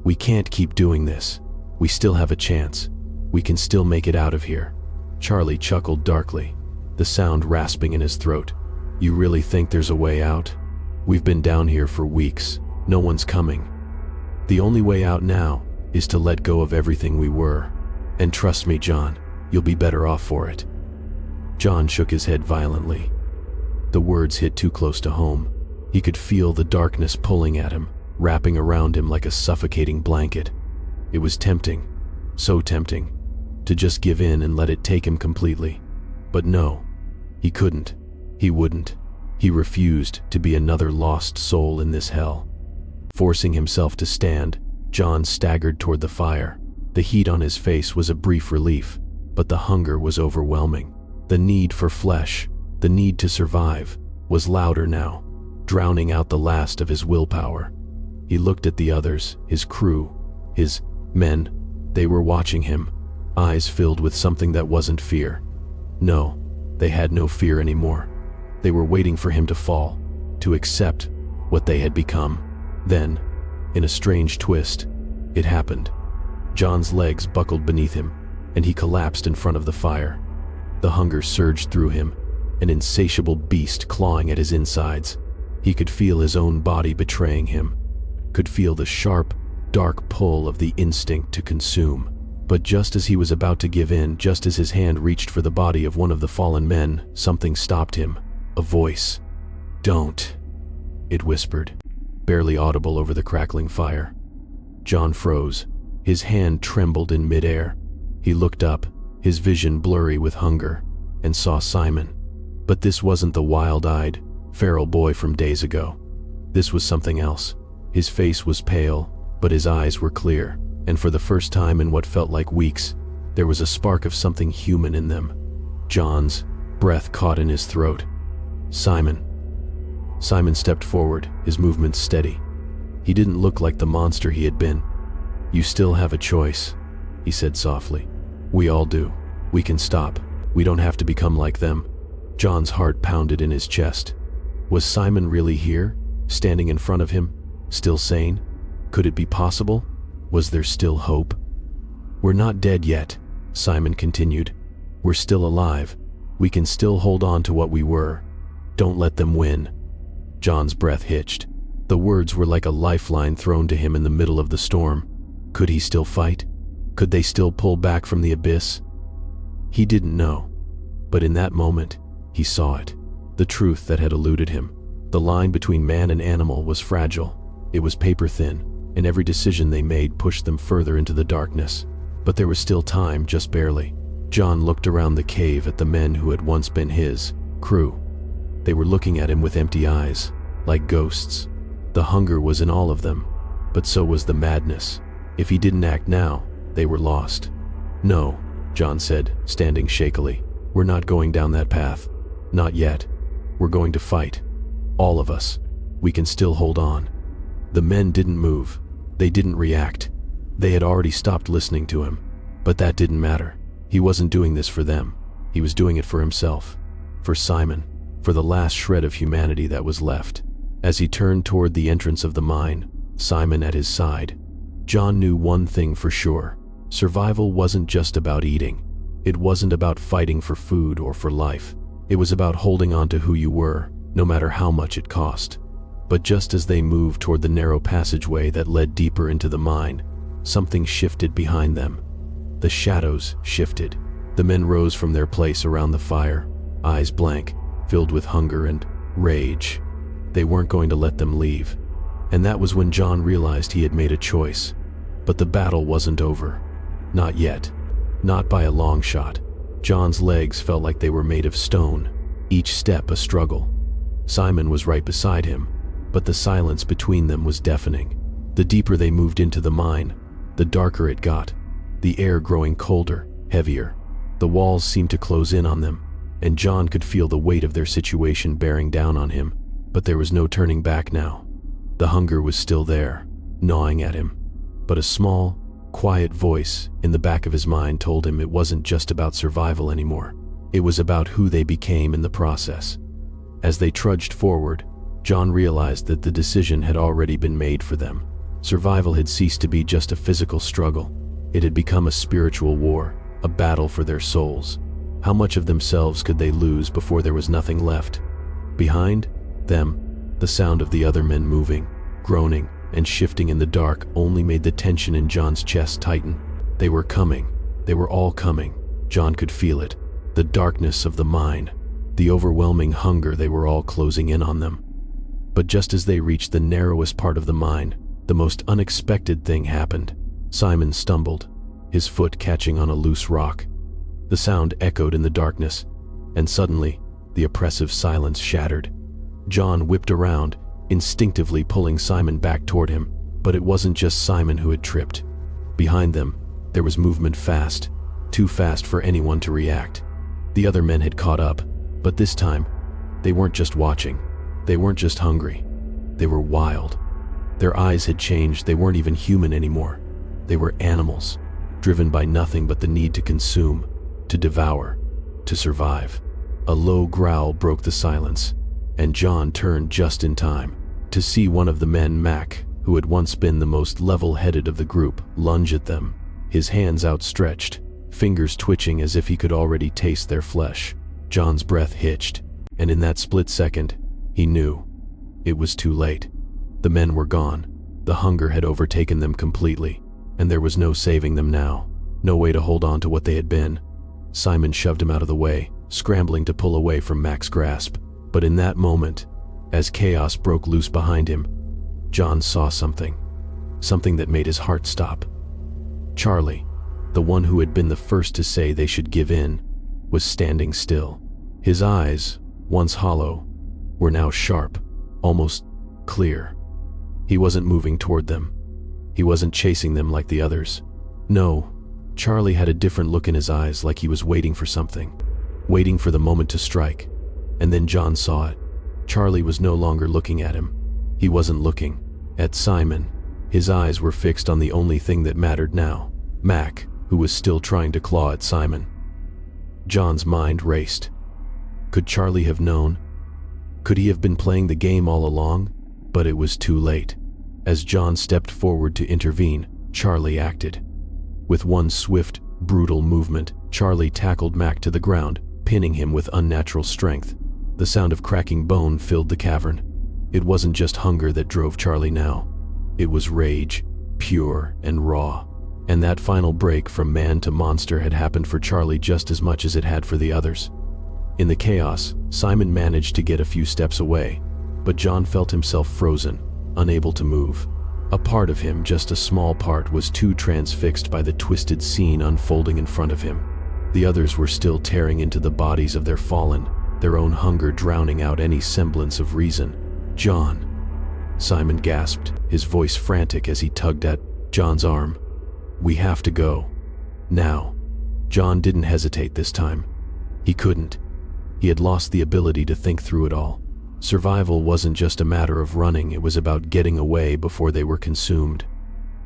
"We can't keep doing this. We still have a chance. We can still make it out of here." Charlie chuckled darkly, the sound rasping in his throat. "You really think there's a way out? We've been down here for weeks. No one's coming. The only way out now is to let go of everything we were. And trust me, John, you'll be better off for it." John shook his head violently. The words hit too close to home. He could feel the darkness pulling at him, wrapping around him like a suffocating blanket. It was tempting, so tempting, to just give in and let it take him completely. But no, he couldn't. He wouldn't. He refused to be another lost soul in this hell. Forcing himself to stand, John staggered toward the fire. The heat on his face was a brief relief, but the hunger was overwhelming. The need for flesh, the need to survive, was louder now, drowning out the last of his willpower. He looked at the others, his crew, his men. They were watching him, eyes filled with something that wasn't fear. No, they had no fear anymore. They were waiting for him to fall, to accept what they had become. Then, in a strange twist, it happened. John's legs buckled beneath him, and he collapsed in front of the fire. The hunger surged through him, an insatiable beast clawing at his insides. He could feel his own body betraying him, could feel the sharp, dark pull of the instinct to consume. But just as he was about to give in, just as his hand reached for the body of one of the fallen men, something stopped him. A voice. "Don't," it whispered, barely audible over the crackling fire. John froze. His hand trembled in midair. He looked up, his vision blurry with hunger, and saw Simon. But this wasn't the wild-eyed, feral boy from days ago. This was something else. His face was pale, but his eyes were clear, and for the first time in what felt like weeks, there was a spark of something human in them. John's breath caught in his throat. "Simon." Simon stepped forward, his movements steady. He didn't look like the monster he had been. "You still have a choice," he said softly. "We all do. We can stop. We don't have to become like them." John's heart pounded in his chest. Was Simon really here, standing in front of him, still sane? Could it be possible? Was there still hope? "We're not dead yet," Simon continued. "We're still alive. We can still hold on to what we were. Don't let them win." John's breath hitched. The words were like a lifeline thrown to him in the middle of the storm. Could he still fight? Could they still pull back from the abyss? He didn't know. But in that moment, he saw it. The truth that had eluded him. The line between man and animal was fragile. It was paper thin, and every decision they made pushed them further into the darkness. But there was still time, just barely. John looked around the cave at the men who had once been his crew. They were looking at him with empty eyes, like ghosts. The hunger was in all of them, but so was the madness. If he didn't act now, they were lost. "No," John said, standing shakily. "We're not going down that path. Not yet. We're going to fight. All of us. We can still hold on." The men didn't move. They didn't react. They had already stopped listening to him. But that didn't matter. He wasn't doing this for them. He was doing it for himself. For Simon. For the last shred of humanity that was left. As he turned toward the entrance of the mine, Simon at his side, John knew one thing for sure. Survival wasn't just about eating. It wasn't about fighting for food or for life. It was about holding on to who you were, no matter how much it cost. But just as they moved toward the narrow passageway that led deeper into the mine, something shifted behind them. The shadows shifted. The men rose from their place around the fire, eyes blank, filled with hunger and rage. They weren't going to let them leave. And that was when John realized he had made a choice. But the battle wasn't over. Not yet. Not by a long shot. John's legs felt like they were made of stone, each step a struggle. Simon was right beside him, but the silence between them was deafening. The deeper they moved into the mine, the darker it got, the air growing colder, heavier. The walls seemed to close in on them, and John could feel the weight of their situation bearing down on him, but there was no turning back now. The hunger was still there, gnawing at him, but a small, quiet voice in the back of his mind told him it wasn't just about survival anymore. It was about who they became in the process. As they trudged forward, John realized that the decision had already been made for them. Survival had ceased to be just a physical struggle. It had become a spiritual war, a battle for their souls. How much of themselves could they lose before there was nothing left? Behind them, the sound of the other men moving, groaning, and shifting in the dark only made the tension in John's chest tighten. They were coming. They were all coming. John could feel it. The darkness of the mine. The overwhelming hunger. They were all closing in on them. But just as they reached the narrowest part of the mine, the most unexpected thing happened. Simon stumbled, his foot catching on a loose rock. The sound echoed in the darkness, and suddenly, the oppressive silence shattered. John whipped around, instinctively pulling Simon back toward him, but it wasn't just Simon who had tripped. Behind them, there was movement fast, too fast for anyone to react. The other men had caught up, but this time, they weren't just watching. They weren't just hungry. They were wild. Their eyes had changed. They weren't even human anymore. They were animals, driven by nothing but the need to consume, to devour, to survive. A low growl broke the silence, and John turned just in time to see one of the men, Mac, who had once been the most level-headed of the group, lunge at them, his hands outstretched, fingers twitching as if he could already taste their flesh. John's breath hitched, and in that split second, he knew. It was too late. The men were gone. The hunger had overtaken them completely, and there was no saving them now, no way to hold on to what they had been. Simon shoved him out of the way, scrambling to pull away from Mac's grasp. But in that moment, as chaos broke loose behind him, John saw something that made his heart stop. Charlie, the one who had been the first to say they should give in, was standing still. His eyes, once hollow, were now sharp, almost clear. He wasn't moving toward them. He wasn't chasing them like the others. No, Charlie had a different look in his eyes, like he was waiting for something, waiting for the moment to strike. And then John saw it. Charlie was no longer looking at him. He wasn't looking at Simon. His eyes were fixed on the only thing that mattered now, Mac, who was still trying to claw at Simon. John's mind raced. Could Charlie have known? Could he have been playing the game all along? But it was too late. As John stepped forward to intervene, Charlie acted. With one swift, brutal movement, Charlie tackled Mac to the ground, pinning him with unnatural strength. The sound of cracking bone filled the cavern. It wasn't just hunger that drove Charlie now. It was rage, pure and raw. And that final break from man to monster had happened for Charlie just as much as it had for the others. In the chaos, Simon managed to get a few steps away, but John felt himself frozen, unable to move. A part of him, just a small part, was too transfixed by the twisted scene unfolding in front of him. The others were still tearing into the bodies of their fallen, their own hunger drowning out any semblance of reason. John. Simon gasped, his voice frantic as he tugged at John's arm. We have to go. Now. John didn't hesitate this time. He couldn't. He had lost the ability to think through it all. Survival wasn't just a matter of running, it was about getting away before they were consumed.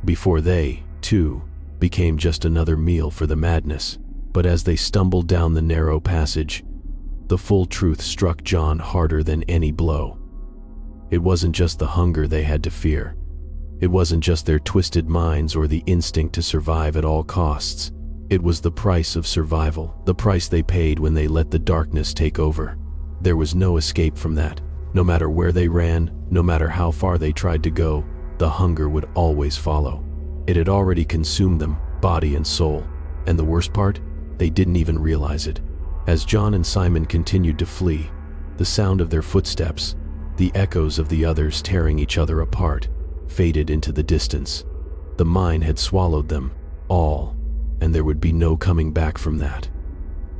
Before they, too, became just another meal for the madness. But as they stumbled down the narrow passage, the full truth struck John harder than any blow. It wasn't just the hunger they had to fear. It wasn't just their twisted minds or the instinct to survive at all costs. It was the price of survival, the price they paid when they let the darkness take over. There was no escape from that. No matter where they ran, no matter how far they tried to go, the hunger would always follow. It had already consumed them, body and soul. And the worst part? They didn't even realize it. As John and Simon continued to flee, the sound of their footsteps, the echoes of the others tearing each other apart, faded into the distance. The mine had swallowed them, all, and there would be no coming back from that.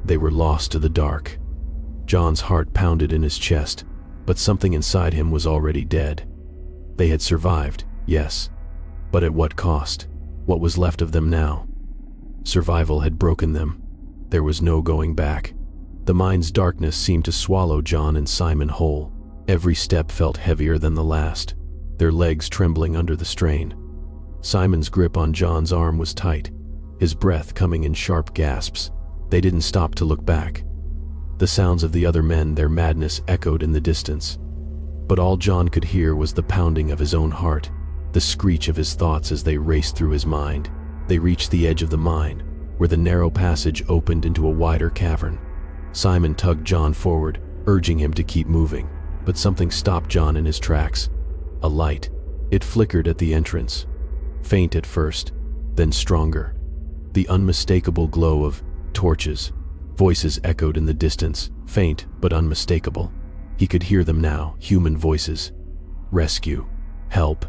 They were lost to the dark. John's heart pounded in his chest, but something inside him was already dead. They had survived, yes, but at what cost? What was left of them now? Survival had broken them. There was no going back. The mine's darkness seemed to swallow John and Simon whole. Every step felt heavier than the last, their legs trembling under the strain. Simon's grip on John's arm was tight, his breath coming in sharp gasps. They didn't stop to look back. The sounds of the other men, their madness, echoed in the distance. But all John could hear was the pounding of his own heart, the screech of his thoughts as they raced through his mind. They reached the edge of the mine, where the narrow passage opened into a wider cavern. Simon tugged John forward, urging him to keep moving, but something stopped John in his tracks. A light. It flickered at the entrance. Faint at first, then stronger. The unmistakable glow of torches. Voices echoed in the distance, faint but unmistakable. He could hear them now, human voices. Rescue. Help.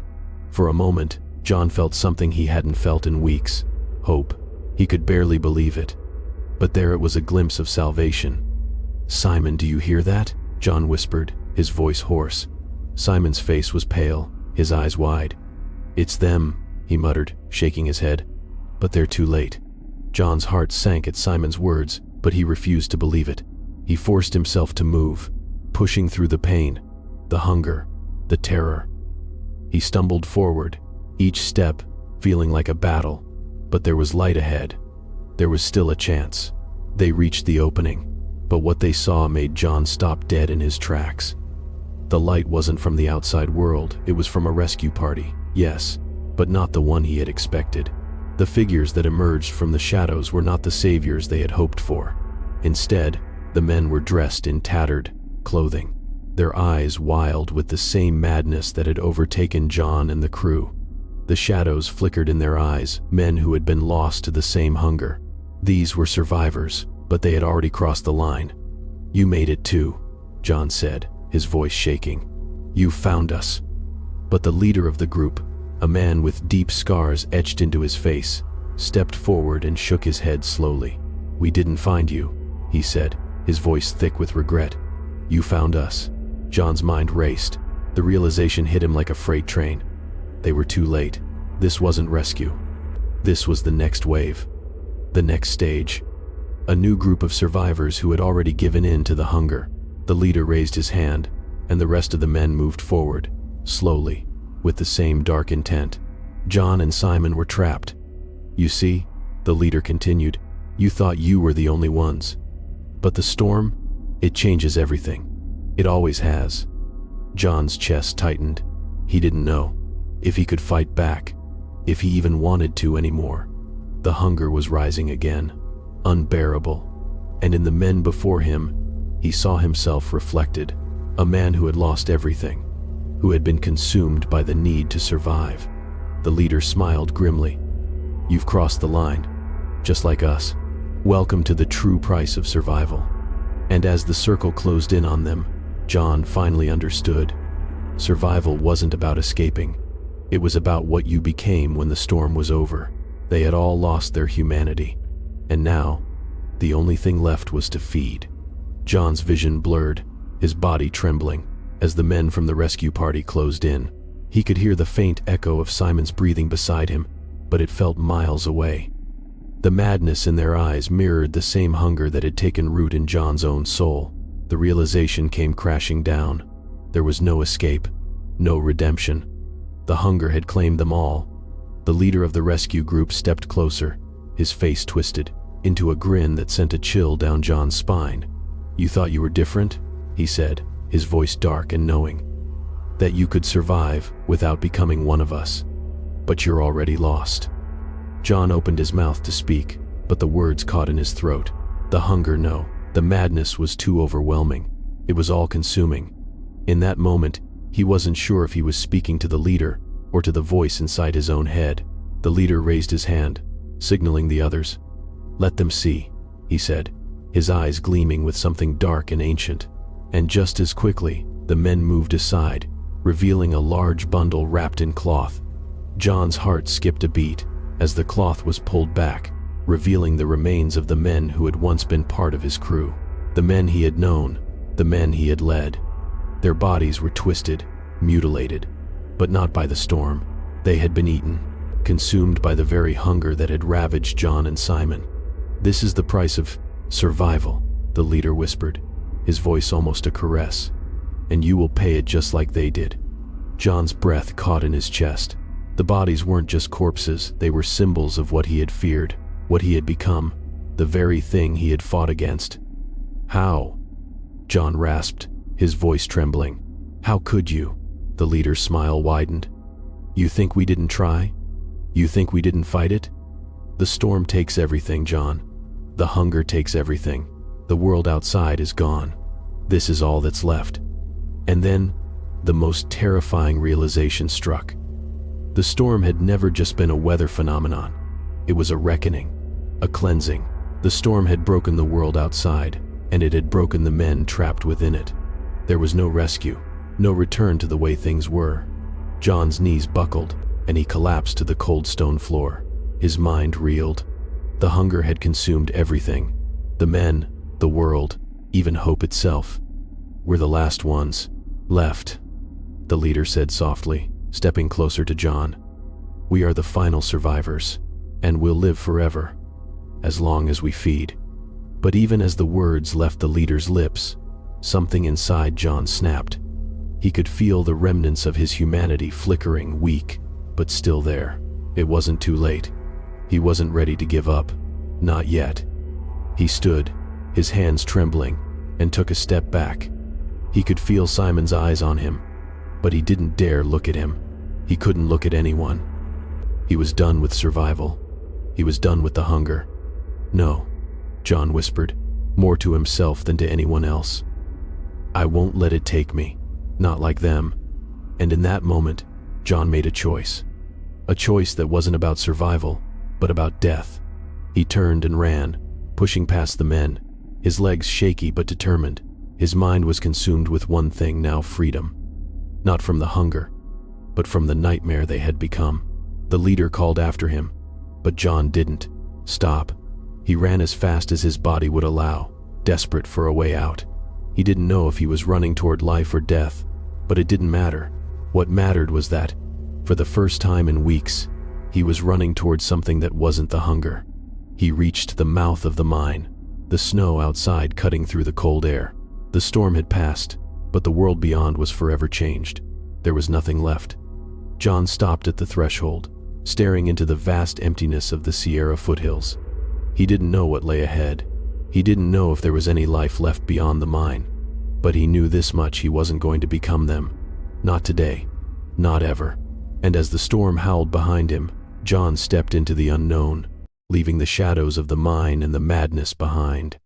For a moment, John felt something he hadn't felt in weeks. Hope. He could barely believe it. But there it was, a glimpse of salvation. "Simon, do you hear that?" John whispered, his voice hoarse. Simon's face was pale, his eyes wide. "It's them," he muttered, shaking his head. "But they're too late." John's heart sank at Simon's words, but he refused to believe it. He forced himself to move, pushing through the pain, the hunger, the terror. He stumbled forward, each step feeling like a battle, but there was light ahead. There was still a chance. They reached the opening, but what they saw made John stop dead in his tracks. The light wasn't from the outside world, it was from a rescue party, yes, but not the one he had expected. The figures that emerged from the shadows were not the saviors they had hoped for. Instead, the men were dressed in tattered clothing, their eyes wild with the same madness that had overtaken John and the crew. The shadows flickered in their eyes, men who had been lost to the same hunger. These were survivors, but they had already crossed the line. "You made it too," John said, his voice shaking. "You found us." But the leader of the group, a man with deep scars etched into his face, stepped forward and shook his head slowly. "We didn't find you," he said, his voice thick with regret. "You found us." John's mind raced. The realization hit him like a freight train. They were too late. This wasn't rescue. This was the next wave. The next stage. A new group of survivors who had already given in to the hunger. The leader raised his hand, and the rest of the men moved forward, slowly, with the same dark intent. John and Simon were trapped. "You see," the leader continued, "you thought you were the only ones. But the storm, it changes everything. It always has." John's chest tightened. He didn't know if he could fight back, if he even wanted to anymore. The hunger was rising again, unbearable, and in the men before him, he saw himself reflected, a man who had lost everything, who had been consumed by the need to survive. The leader smiled grimly. "You've crossed the line, just like us. Welcome to the true price of survival." And as the circle closed in on them, John finally understood. Survival wasn't about escaping. It was about what you became when the storm was over. They had all lost their humanity, and now, the only thing left was to feed. John's vision blurred, his body trembling, as the men from the rescue party closed in. He could hear the faint echo of Simon's breathing beside him, but it felt miles away. The madness in their eyes mirrored the same hunger that had taken root in John's own soul. The realization came crashing down. There was no escape, no redemption. The hunger had claimed them all. The leader of the rescue group stepped closer, his face twisted into a grin that sent a chill down John's spine. "You thought you were different?" he said, his voice dark and knowing. "That you could survive without becoming one of us. but you're already lost." John opened his mouth to speak, but the words caught in his throat. The hunger, no. The madness was too overwhelming. It was all-consuming. In that moment, he wasn't sure if he was speaking to the leader or to the voice inside his own head. The leader raised his hand, signaling the others. "Let them see," he said, his eyes gleaming with something dark and ancient. And just as quickly, the men moved aside, revealing a large bundle wrapped in cloth. John's heart skipped a beat as the cloth was pulled back, revealing the remains of the men who had once been part of his crew. The men he had known, the men he had led. Their bodies were twisted, mutilated, but not by the storm. They had been eaten, consumed by the very hunger that had ravaged John and Simon. "This is the price of survival," the leader whispered, his voice almost a caress. "And you will pay it just like they did." John's breath caught in his chest. The bodies weren't just corpses, they were symbols of what he had feared, what he had become, the very thing he had fought against. "How?" John rasped, his voice trembling. "How could you?" The leader's smile widened. "You think we didn't try? You think we didn't fight it? The storm takes everything, John. The hunger takes everything. The world outside is gone. This is all that's left." And then, the most terrifying realization struck. The storm had never just been a weather phenomenon. It was a reckoning, a cleansing. The storm had broken the world outside, and it had broken the men trapped within it. There was no rescue, no return to the way things were. John's knees buckled, and he collapsed to the cold stone floor. His mind reeled. The hunger had consumed everything. The men, the world, even hope itself. "We're the last ones left," the leader said softly, stepping closer to John. "We are the final survivors, and we'll live forever, as long as we feed." But even as the words left the leader's lips, something inside John snapped. He could feel the remnants of his humanity flickering, weak, but still there. It wasn't too late. He wasn't ready to give up. Not yet. He stood, his hands trembling, and took a step back. He could feel Simon's eyes on him, but he didn't dare look at him. He couldn't look at anyone. He was done with survival. He was done with the hunger. "No," John whispered, more to himself than to anyone else. "I won't let it take me. Not like them." And in that moment, John made a choice. A choice that wasn't about survival, but about death. He turned and ran, pushing past the men, his legs shaky but determined. His mind was consumed with one thing now: freedom. Not from the hunger, but from the nightmare they had become. The leader called after him, but John didn't stop. He ran as fast as his body would allow, desperate for a way out. He didn't know if he was running toward life or death, but it didn't matter. What mattered was that, for the first time in weeks, he was running toward something that wasn't the hunger. He reached the mouth of the mine, the snow outside cutting through the cold air. The storm had passed, but the world beyond was forever changed. There was nothing left. John stopped at the threshold, staring into the vast emptiness of the Sierra Foothills. He didn't know what lay ahead. He didn't know if there was any life left beyond the mine. But he knew this much: he wasn't going to become them. Not today. Not ever. And as the storm howled behind him, John stepped into the unknown, leaving the shadows of the mine and the madness behind.